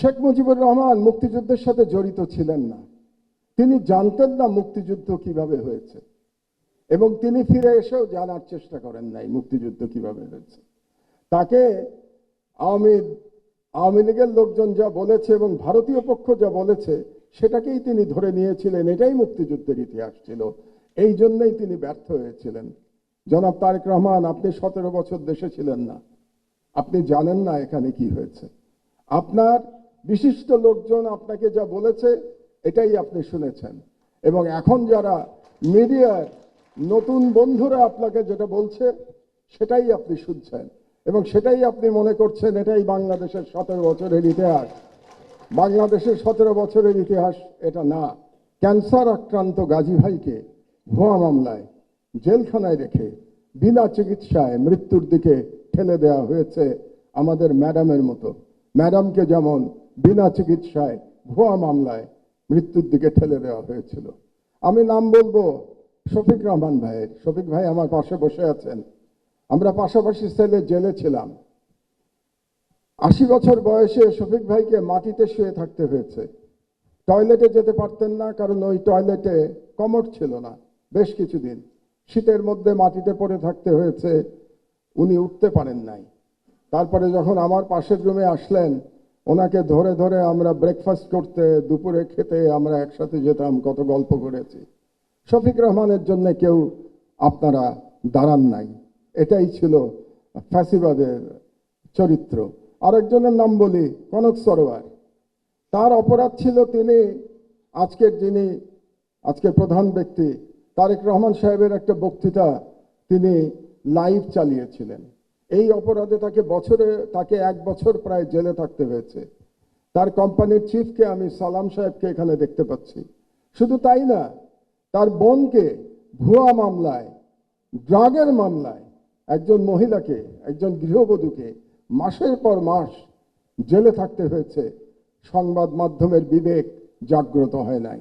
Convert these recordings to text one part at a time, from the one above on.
শেখ মুজিবুর রহমান মুক্তিযুদ্ধের সাথে জড়িত ছিলেন না। তিনি জানতেন না মুক্তিযুদ্ধ কিভাবে হয়েছে, এবং তিনি ফিরে এসেও জানার চেষ্টা করেন নাই মুক্তিযুদ্ধ কিভাবে হয়েছে। তাকে আওয়ামী লীগের লোকজন যা বলেছে এবং ভারতীয় পক্ষ যা বলেছে সেটাকেই তিনি ধরে নিয়েছিলেন, এটাই মুক্তিযুদ্ধের ইতিহাস ছিল। এই জন্যই তিনি ব্যর্থ হয়েছিলেন। জনাব তারেক রহমান, আপনি 17 বছর দেশে ছিলেন না, আপনি জানেন না এখানে কি হয়েছে। আপনার বিশিষ্ট লোকজন আপনাকে যা বলেছে এটাই আপনি শুনেছেন, এবং এখন যারা মিডিয়ার নতুন বন্ধুরা আপনাকে যেটা বলছে সেটাই আপনি শুনছেন, এবং সেটাই আপনি মনে করছেন এটাই বাংলাদেশের 17 বছরের ইতিহাস। বাংলাদেশের 17 বছরের ইতিহাস এটা না। ক্যান্সার আক্রান্ত গাজী ভাইকে ভুয়া মামলায় জেলখানায় রেখে বিনা চিকিৎসায় মৃত্যুর দিকে ঠেলে দেওয়া হয়েছে আমাদের ম্যাডামের মতো। ম্যাডামকে যেমন বিনা চিকিৎসায় ভুয়া মামলায় মৃত্যুর দিকে ঠেলে দেওয়া হয়েছিল। আমি নাম বলবো শফিক রহমান ভাইয়ের। শফিক ভাই আমার পাশে বসে আছেন, আমরা পাশাপাশি সেলে জেলে ছিলাম। 80 বছর বয়সে শফিক ভাইকে মাটিতে শুয়ে থাকতে হয়েছে। টয়লেটে যেতে পারতেন না, কারণ ওই টয়লেটে কমোড ছিল না। বেশ কিছুদিন শীতের মধ্যে মাটিতে পড়ে থাকতে হয়েছে, উনি উঠতে পারেন নাই। তারপরে যখন আমার পাশের রুমে আসলেন, ওনাকে ধরে ধরে আমরা ব্রেকফাস্ট করতে, দুপুরে খেতে আমরা একসাথে যেতাম, কত গল্প করেছি। শফিক রহমানের জন্য কেউ আপনারা দাঁড়ান নাই, এটাই ছিল ফ্যাসিবাদের চরিত্র। আরেকজনের নাম বলি, কনক সরোয়ার। তার অপরাধ ছিল তিনি আজকের প্রধান ব্যক্তি তারেক রহমান সাহেবের একটা বক্তৃতা তিনি লাইভ চালিয়েছিলেন। এই অপরাধে তাকে 1 বছর প্রায় জেলে থাকতে হয়েছে। তার কোম্পানির চিফকে আমি সালাম সাহেবকে এখানে দেখতে পাচ্ছি। শুধু তাই না, তার বোনকে ভুয়া মামলায়, ড্রাগের মামলায় একজন মহিলাকে, একজন গৃহবধূকে মাসের পর মাস জেলে থাকতে হয়েছে। সংবাদ মাধ্যমের বিবেক জাগ্রত হয় নাই।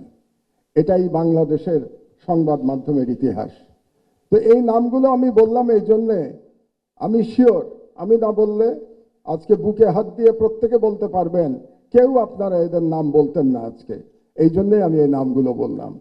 এটাই বাংলাদেশের সংবাদ মাধ্যমের ইতিহাস। তো এই নামগুলো আমি বললাম এই জন্যে, আমি শিওর আমি না বললে আজকে বুকে হাত দিয়ে প্রত্যেকে বলতে পারবেন কেউ আপনারা এদের নাম বলতেন না আজকে। এই জন্যে আমি এই নামগুলো বললাম।